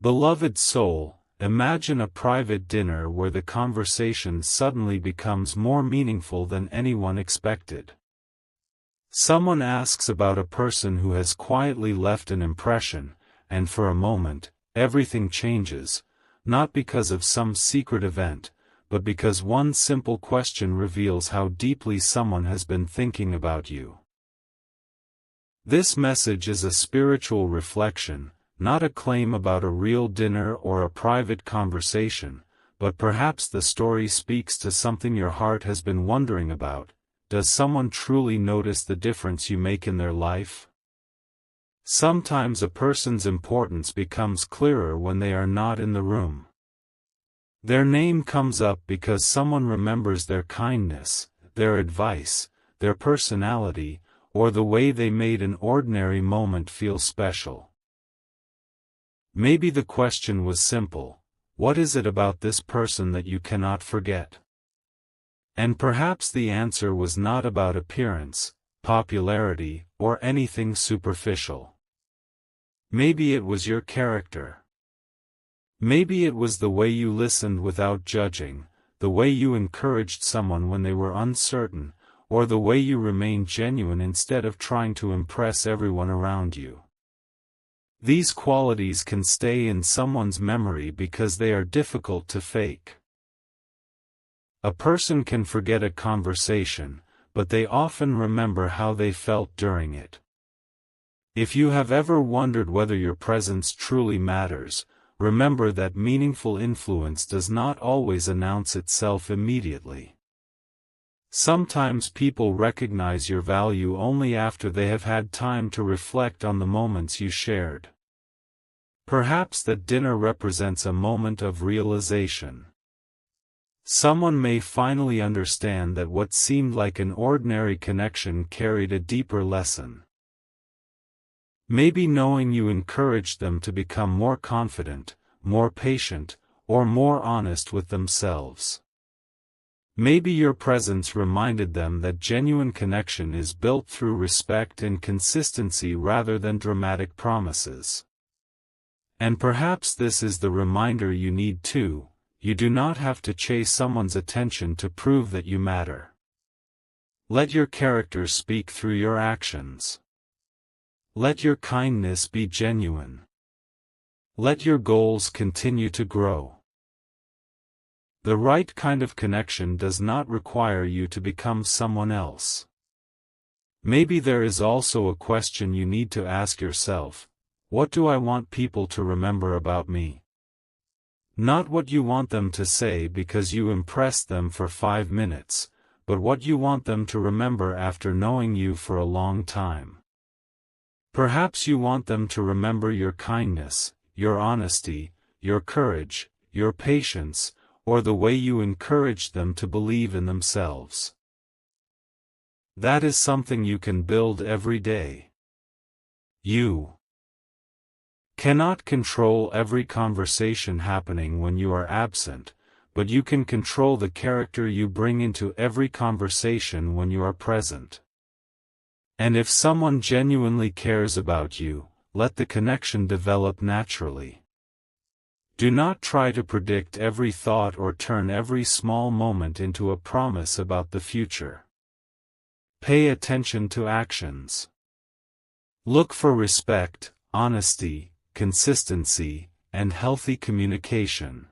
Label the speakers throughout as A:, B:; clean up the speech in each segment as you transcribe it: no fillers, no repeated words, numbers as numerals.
A: Beloved soul, imagine a private dinner where the conversation suddenly becomes more meaningful than anyone expected. Someone asks about a person who has quietly left an impression, and for a moment, everything changes, not because of some secret event, but because one simple question reveals how deeply someone has been thinking about you. This message is a spiritual reflection, not a claim about a real dinner or a private conversation, but perhaps the story speaks to something your heart has been wondering about. Does someone truly notice the difference you make in their life? Sometimes a person's importance becomes clearer when they are not in the room. Their name comes up because someone remembers their kindness, their advice, their personality, or the way they made an ordinary moment feel special. Maybe the question was simple: what is it about this person that you cannot forget? And perhaps the answer was not about appearance, popularity, or anything superficial. Maybe it was your character. Maybe it was the way you listened without judging, the way you encouraged someone when they were uncertain, or the way you remained genuine instead of trying to impress everyone around you. These qualities can stay in someone's memory because they are difficult to fake. A person can forget a conversation, but they often remember how they felt during it. If you have ever wondered whether your presence truly matters, remember that meaningful influence does not always announce itself immediately. Sometimes people recognize your value only after they have had time to reflect on the moments you shared. Perhaps that dinner represents a moment of realization. Someone may finally understand that what seemed like an ordinary connection carried a deeper lesson. Maybe knowing you encouraged them to become more confident, more patient, or more honest with themselves. Maybe your presence reminded them that genuine connection is built through respect and consistency rather than dramatic promises. And perhaps this is the reminder you need too: you do not have to chase someone's attention to prove that you matter. Let your character speak through your actions. Let your kindness be genuine. Let your goals continue to grow. The right kind of connection does not require you to become someone else. Maybe there is also a question you need to ask yourself: what do I want people to remember about me? Not what you want them to say because you impressed them for 5 minutes, but what you want them to remember after knowing you for a long time. Perhaps you want them to remember your kindness, your honesty, your courage, your patience, or the way you encouraged them to believe in themselves. That is something you can build every day. You cannot control every conversation happening when you are absent, but you can control the character you bring into every conversation when you are present. And if someone genuinely cares about you, let the connection develop naturally. Do not try to predict every thought or turn every small moment into a promise about the future. Pay attention to actions. Look for respect, honesty, consistency, and healthy communication.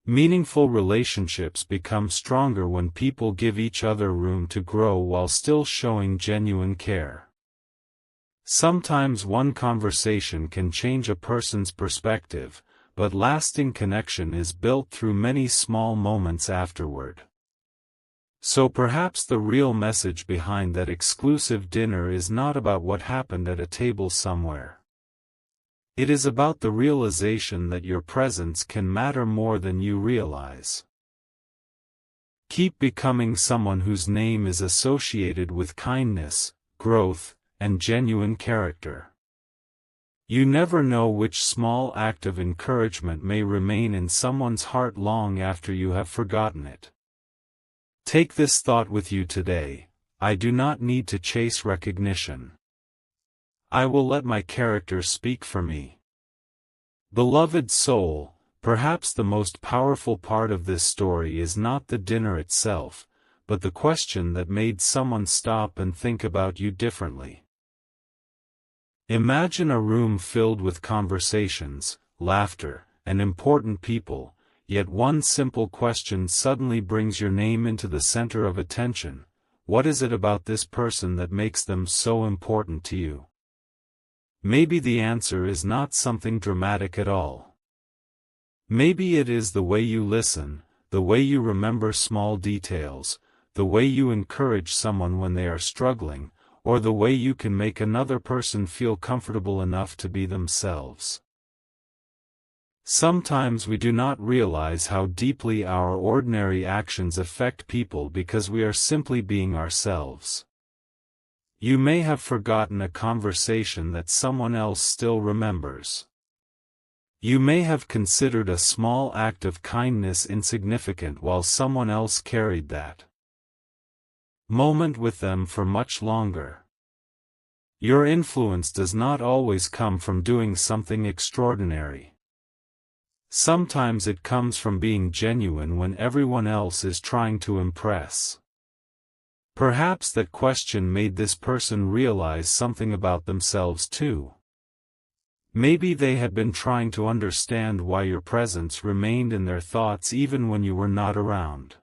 A: Meaningful relationships become stronger when people give each other room to grow while still showing genuine care. Sometimes one conversation can change a person's perspective, but lasting connection is built through many small moments afterward. So perhaps the real message behind that exclusive dinner is not about what happened at a table somewhere. It is about the realization that your presence can matter more than you realize. Keep becoming someone whose name is associated with kindness, growth, and genuine character. You never know which small act of encouragement may remain in someone's heart long after you have forgotten it. Take this thought with you today: I do not need to chase recognition. I will let my character speak for me. Beloved soul, perhaps the most powerful part of this story is not the dinner itself, but the question that made someone stop and think about you differently. Imagine a room filled with conversations, laughter, and important people, yet one simple question suddenly brings your name into the center of attention. What is it about this person that makes them so important to you? Maybe the answer is not something dramatic at all. Maybe it is the way you listen, the way you remember small details, the way you encourage someone when they are struggling, or the way you can make another person feel comfortable enough to be themselves. Sometimes we do not realize how deeply our ordinary actions affect people because we are simply being ourselves. You may have forgotten a conversation that someone else still remembers. You may have considered a small act of kindness insignificant while someone else carried that moment with them for much longer. Your influence does not always come from doing something extraordinary. Sometimes it comes from being genuine when everyone else is trying to impress. Perhaps that question made this person realize something about themselves too. Maybe they had been trying to understand why your presence remained in their thoughts even when you were not around.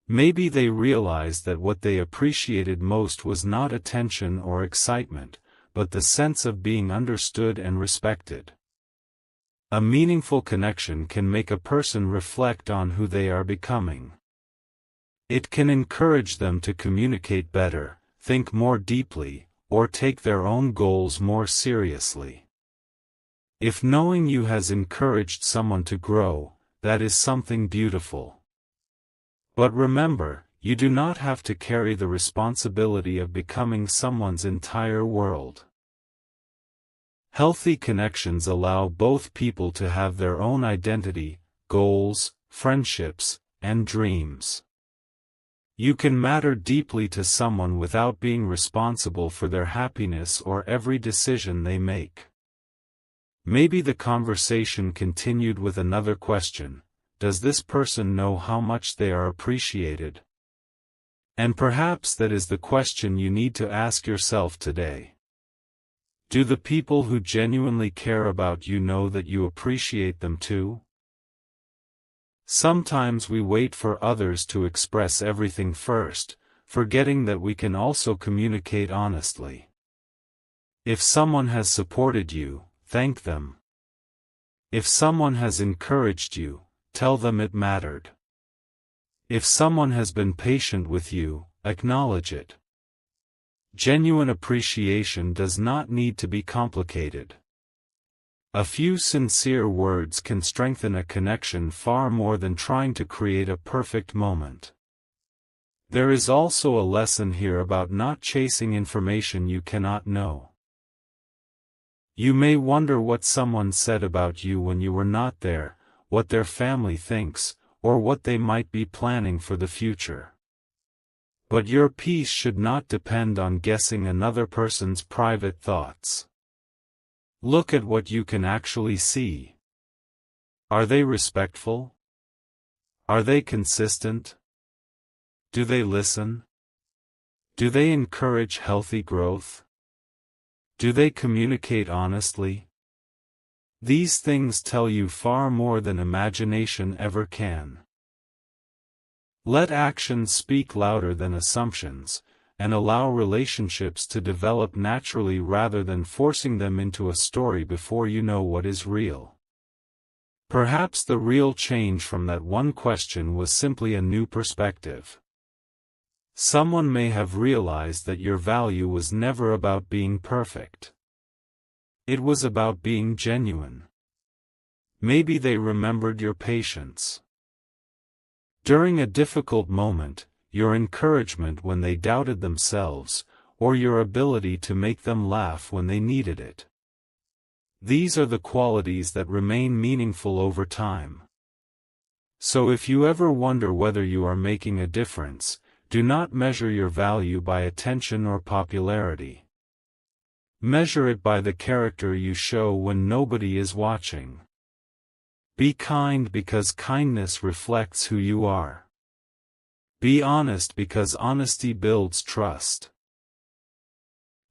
A: Maybe they realized that what they appreciated most was not attention or excitement, but the sense of being understood and respected. A meaningful connection can make a person reflect on who they are becoming. It can encourage them to communicate better, think more deeply, or take their own goals more seriously. If knowing you has encouraged someone to grow, that is something beautiful. But remember, you do not have to carry the responsibility of becoming someone's entire world. Healthy connections allow both people to have their own identity, goals, friendships, and dreams. You can matter deeply to someone without being responsible for their happiness or every decision they make. Maybe the conversation continued with another question: does this person know how much they are appreciated? And perhaps that is the question you need to ask yourself today. Do the people who genuinely care about you know that you appreciate them too? Sometimes we wait for others to express everything first, forgetting that we can also communicate honestly. If someone has supported you, thank them. If someone has encouraged you, tell them it mattered. If someone has been patient with you, acknowledge it. Genuine appreciation does not need to be complicated. A few sincere words can strengthen a connection far more than trying to create a perfect moment. There is also a lesson here about not chasing information you cannot know. You may wonder what someone said about you when you were not there, what their family thinks, or what they might be planning for the future. But your peace should not depend on guessing another person's private thoughts. Look at what you can actually see. Are they respectful? Are they consistent? Do they listen? Do they encourage healthy growth? Do they communicate honestly? These things tell you far more than imagination ever can. Let actions speak louder than assumptions, and allow relationships to develop naturally rather than forcing them into a story before you know what is real. Perhaps the real change from that one question was simply a new perspective. Someone may have realized that your value was never about being perfect. It was about being genuine. Maybe they remembered your patience during a difficult moment, your encouragement when they doubted themselves, or your ability to make them laugh when they needed it. These are the qualities that remain meaningful over time. So if you ever wonder whether you are making a difference, do not measure your value by attention or popularity. Measure it by the character you show when nobody is watching. Be kind because kindness reflects who you are. Be honest because honesty builds trust.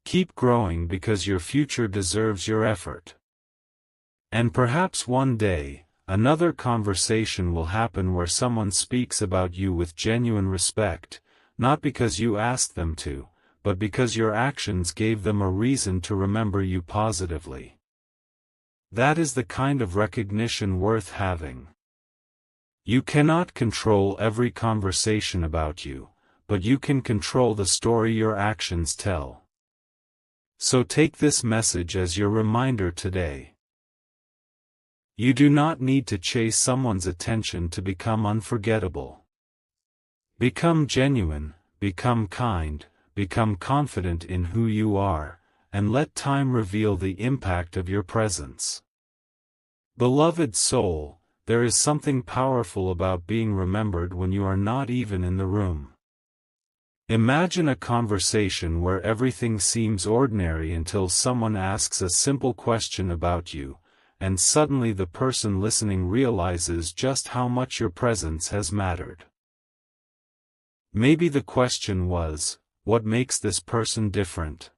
A: Keep growing because your future deserves your effort. And perhaps one day, another conversation will happen where someone speaks about you with genuine respect, not because you asked them to, but because your actions gave them a reason to remember you positively. That is the kind of recognition worth having. You cannot control every conversation about you, but you can control the story your actions tell. So take this message as your reminder today. You do not need to chase someone's attention to become unforgettable. Become genuine, become kind, become confident in who you are, and let time reveal the impact of your presence. Beloved soul, there is something powerful about being remembered when you are not even in the room. Imagine a conversation where everything seems ordinary until someone asks a simple question about you, and suddenly the person listening realizes just how much your presence has mattered. Maybe the question was, what makes this person different?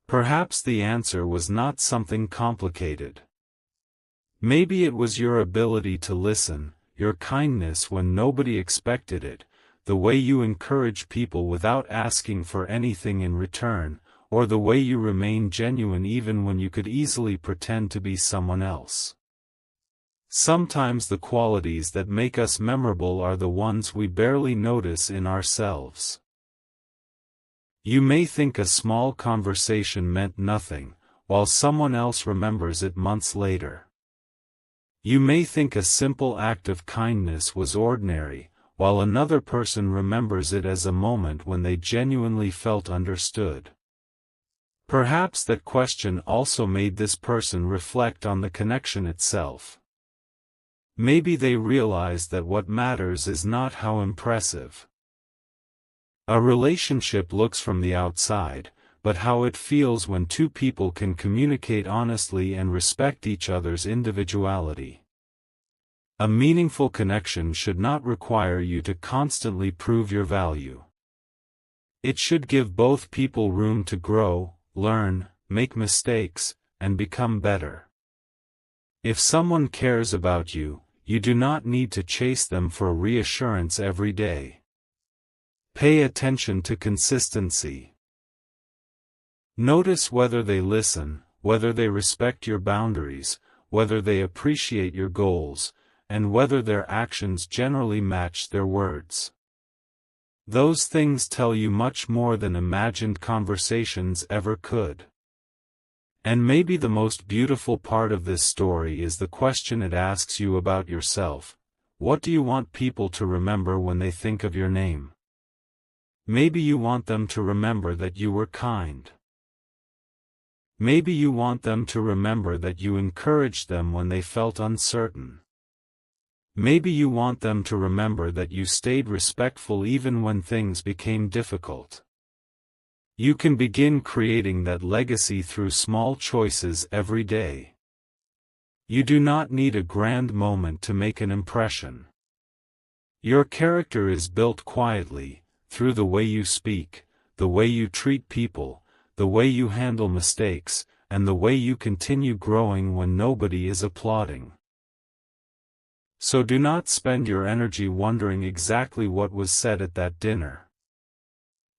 A: Perhaps the answer was not something complicated. Maybe it was your ability to listen, your kindness when nobody expected it, the way you encourage people without asking for anything in return, or the way you remain genuine even when you could easily pretend to be someone else. Sometimes the qualities that make us memorable are the ones we barely notice in ourselves. You may think a small conversation meant nothing, while someone else remembers it months later. You may think a simple act of kindness was ordinary, while another person remembers it as a moment when they genuinely felt understood. Perhaps that question also made this person reflect on the connection itself. Maybe they realized that what matters is not how impressive a relationship looks from the outside, but how it feels when two people can communicate honestly and respect each other's individuality. A meaningful connection should not require you to constantly prove your value. It should give both people room to grow, learn, make mistakes, and become better. If someone cares about you, you do not need to chase them for reassurance every day. Pay attention to consistency. Notice whether they listen, whether they respect your boundaries, whether they appreciate your goals, and whether their actions generally match their words. Those things tell you much more than imagined conversations ever could. And maybe the most beautiful part of this story is the question it asks you about yourself. What do you want people to remember when they think of your name? Maybe you want them to remember that you were kind. Maybe you want them to remember that you encouraged them when they felt uncertain. Maybe you want them to remember that you stayed respectful even when things became difficult. You can begin creating that legacy through small choices every day. You do not need a grand moment to make an impression. Your character is built quietly, through the way you speak, the way you treat people, the way you handle mistakes, and the way you continue growing when nobody is applauding. So do not spend your energy wondering exactly what was said at that dinner.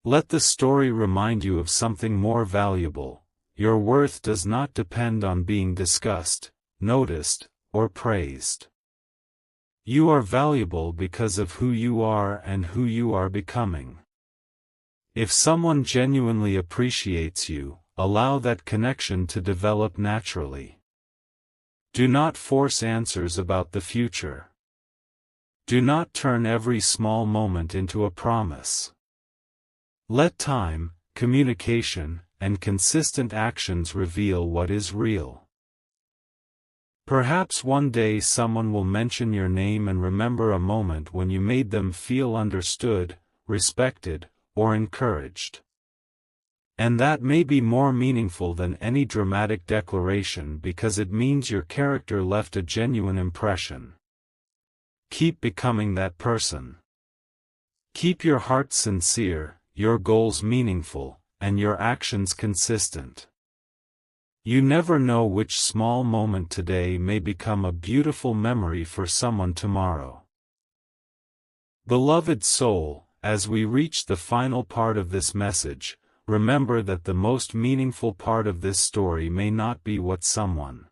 A: Let the story remind you of something more valuable. Your worth does not depend on being discussed, noticed, or praised. You are valuable because of who you are and who you are becoming. If someone genuinely appreciates you, allow that connection to develop naturally. Do not force answers about the future. Do not turn every small moment into a promise. Let time, communication, and consistent actions reveal what is real. Perhaps one day someone will mention your name and remember a moment when you made them feel understood, respected, or encouraged. And that may be more meaningful than any dramatic declaration because it means your character left a genuine impression. Keep becoming that person. Keep your heart sincere, your goals meaningful, and your actions consistent. You never know which small moment today may become a beautiful memory for someone tomorrow. Beloved soul, as we reach the final part of this message, remember that the most meaningful part of this story may not be what someone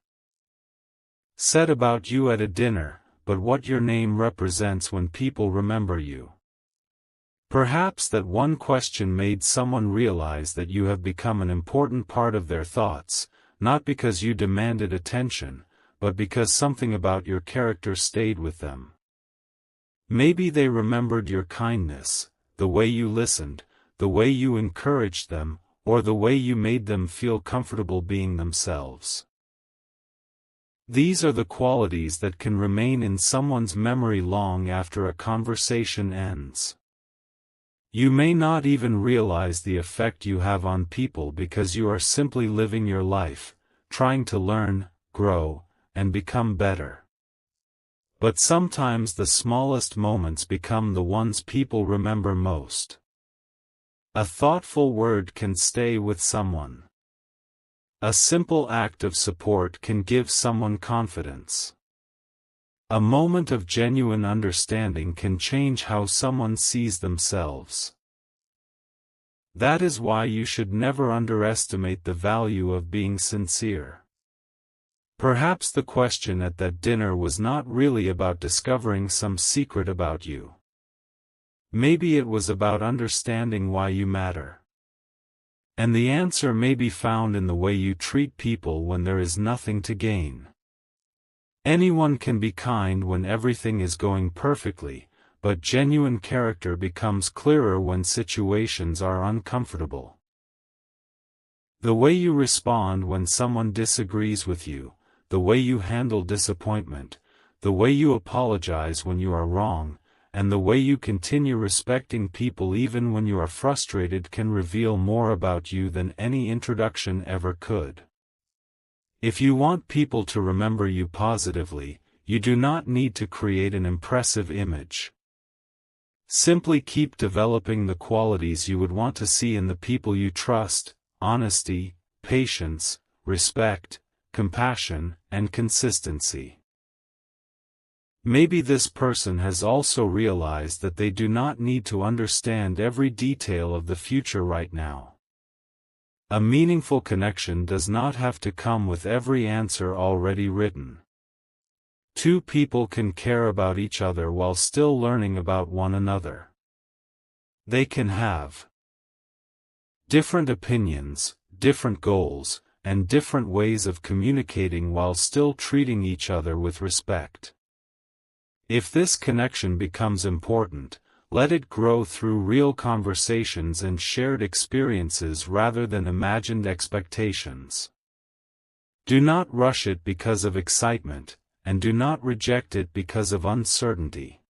A: said about you at a dinner, but what your name represents when people remember you. Perhaps that one question made someone realize that you have become an important part of their thoughts, not because you demanded attention, but because something about your character stayed with them. Maybe they remembered your kindness, the way you listened, the way you encouraged them, or the way you made them feel comfortable being themselves. These are the qualities that can remain in someone's memory long after a conversation ends. You may not even realize the effect you have on people because you are simply living your life, trying to learn, grow, and become better. But sometimes the smallest moments become the ones people remember most. A thoughtful word can stay with someone. A simple act of support can give someone confidence. A moment of genuine understanding can change how someone sees themselves. That is why you should never underestimate the value of being sincere. Perhaps the question at that dinner was not really about discovering some secret about you. Maybe it was about understanding why you matter. And the answer may be found in the way you treat people when there is nothing to gain. Anyone can be kind when everything is going perfectly, but genuine character becomes clearer when situations are uncomfortable. The way you respond when someone disagrees with you, the way you handle disappointment, the way you apologize when you are wrong, and the way you continue respecting people even when you are frustrated can reveal more about you than any introduction ever could. If you want people to remember you positively, you do not need to create an impressive image. Simply keep developing the qualities you would want to see in the people you trust: honesty, patience, respect, compassion, and consistency. Maybe this person has also realized that they do not need to understand every detail of the future right now. A meaningful connection does not have to come with every answer already written. Two people can care about each other while still learning about one another. They can have different opinions, different goals, and different ways of communicating while still treating each other with respect. If this connection becomes important, let it grow through real conversations and shared experiences rather than imagined expectations. Do not rush it because of excitement, and do not reject it because of uncertainty.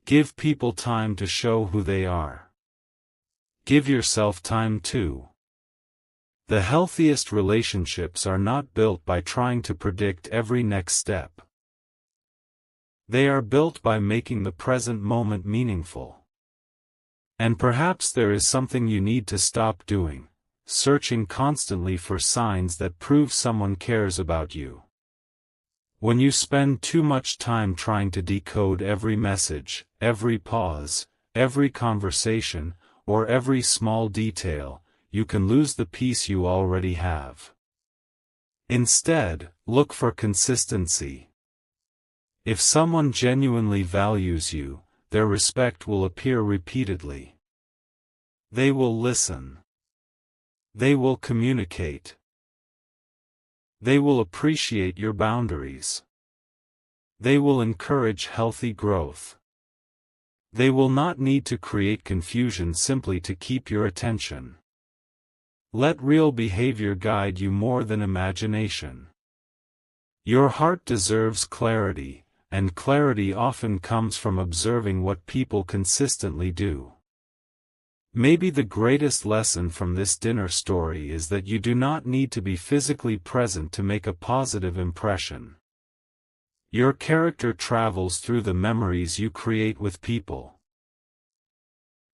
A: Give people time to show who they are. Give yourself time too. The healthiest relationships are not built by trying to predict every next step. They are built by making the present moment meaningful. And perhaps there is something you need to stop doing: searching constantly for signs that prove someone cares about you. When you spend too much time trying to decode every message, every pause, every conversation, or every small detail, you can lose the peace you already have. Instead, look for consistency. If someone genuinely values you, their respect will appear repeatedly. They will listen. They will communicate. They will appreciate your boundaries. They will encourage healthy growth. They will not need to create confusion simply to keep your attention. Let real behavior guide you more than imagination. Your heart deserves clarity, and clarity often comes from observing what people consistently do. Maybe the greatest lesson from this dinner story is that you do not need to be physically present to make a positive impression. Your character travels through the memories you create with people.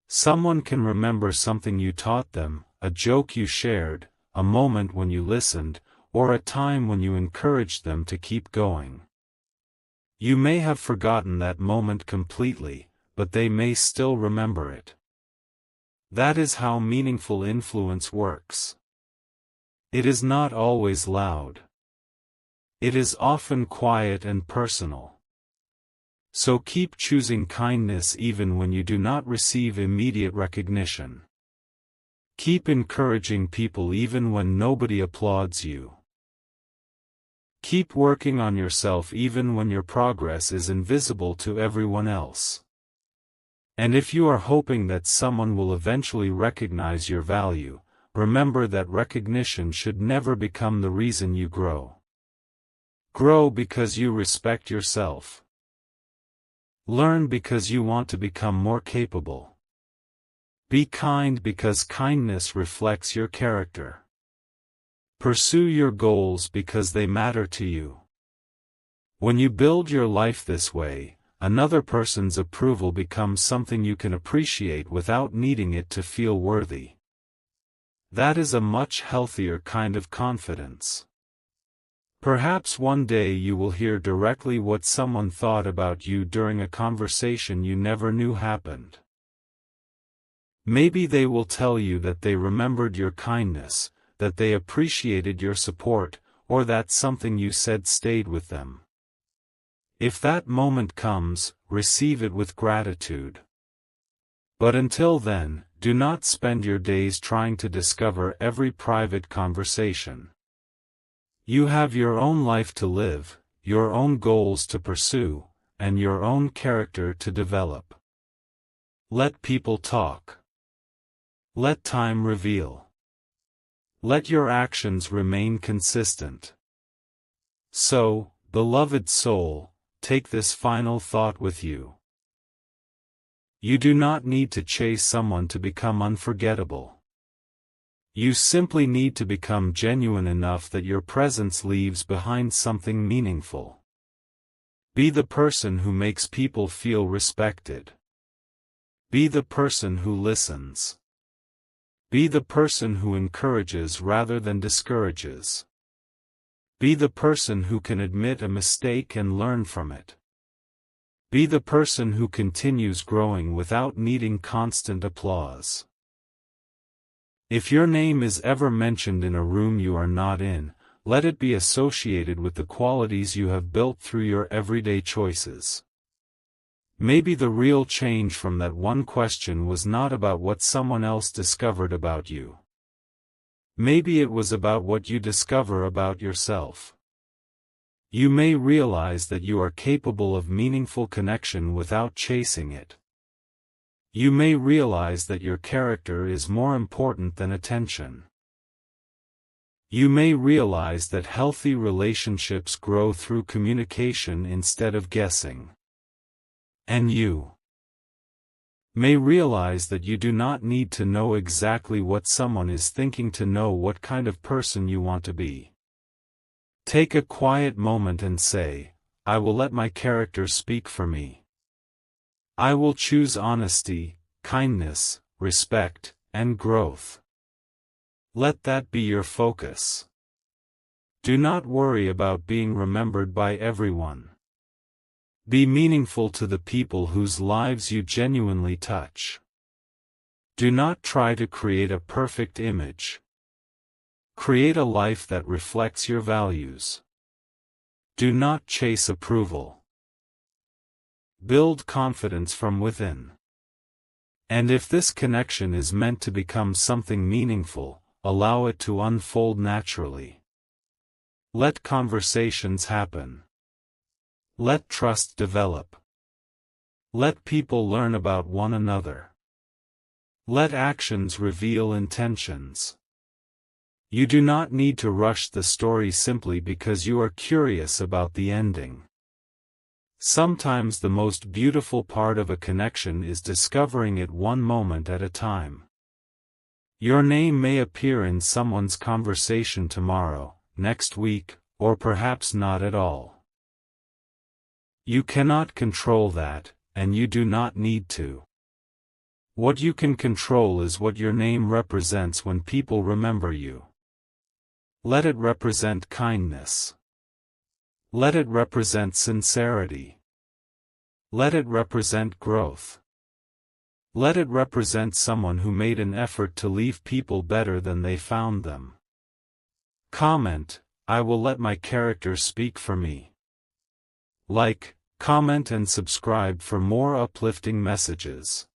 A: Someone can remember something you taught them, a joke you shared, a moment when you listened, or a time when you encouraged them to keep going. You may have forgotten that moment completely, but they may still remember it. That is how meaningful influence works. It is not always loud. It is often quiet and personal. So keep choosing kindness even when you do not receive immediate recognition. Keep encouraging people even when nobody applauds you. Keep working on yourself even when your progress is invisible to everyone else. And if you are hoping that someone will eventually recognize your value, remember that recognition should never become the reason you grow. Grow because you respect yourself. Learn because you want to become more capable. Be kind because kindness reflects your character. Pursue your goals because they matter to you. When you build your life this way, another person's approval becomes something you can appreciate without needing it to feel worthy. That is a much healthier kind of confidence. Perhaps one day you will hear directly what someone thought about you during a conversation you never knew happened. Maybe they will tell you that they remembered your kindness, that they appreciated your support, or that something you said stayed with them. If that moment comes, receive it with gratitude. But until then, do not spend your days trying to discover every private conversation. You have your own life to live, your own goals to pursue, and your own character to develop. Let people talk. Let time reveal. Let your actions remain consistent. So, beloved soul, take this final thought with you. You do not need to chase someone to become unforgettable. You simply need to become genuine enough that your presence leaves behind something meaningful. Be the person who makes people feel respected. Be the person who listens. Be the person who encourages rather than discourages. Be the person who can admit a mistake and learn from it. Be the person who continues growing without needing constant applause. If your name is ever mentioned in a room you are not in, let it be associated with the qualities you have built through your everyday choices. Maybe the real change from that one question was not about what someone else discovered about you. Maybe it was about what you discover about yourself. You may realize that you are capable of meaningful connection without chasing it. You may realize that your character is more important than attention. You may realize that healthy relationships grow through communication instead of guessing. And you may realize that you do not need to know exactly what someone is thinking to know what kind of person you want to be. Take a quiet moment and say, I will let my character speak for me. I will choose honesty, kindness, respect, and growth. Let that be your focus. Do not worry about being remembered by everyone. Be meaningful to the people whose lives you genuinely touch. Do not try to create a perfect image. Create a life that reflects your values. Do not chase approval. Build confidence from within. And if this connection is meant to become something meaningful, allow it to unfold naturally. Let conversations happen. Let trust develop. Let people learn about one another. Let actions reveal intentions. You do not need to rush the story simply because you are curious about the ending. Sometimes the most beautiful part of a connection is discovering it one moment at a time. Your name may appear in someone's conversation tomorrow, next week, or perhaps not at all. You cannot control that, and you do not need to. What you can control is what your name represents when people remember you. Let it represent kindness. Let it represent sincerity. Let it represent growth. Let it represent someone who made an effort to leave people better than they found them. Comment, I will let my character speak for me. Like, comment and subscribe for more uplifting messages.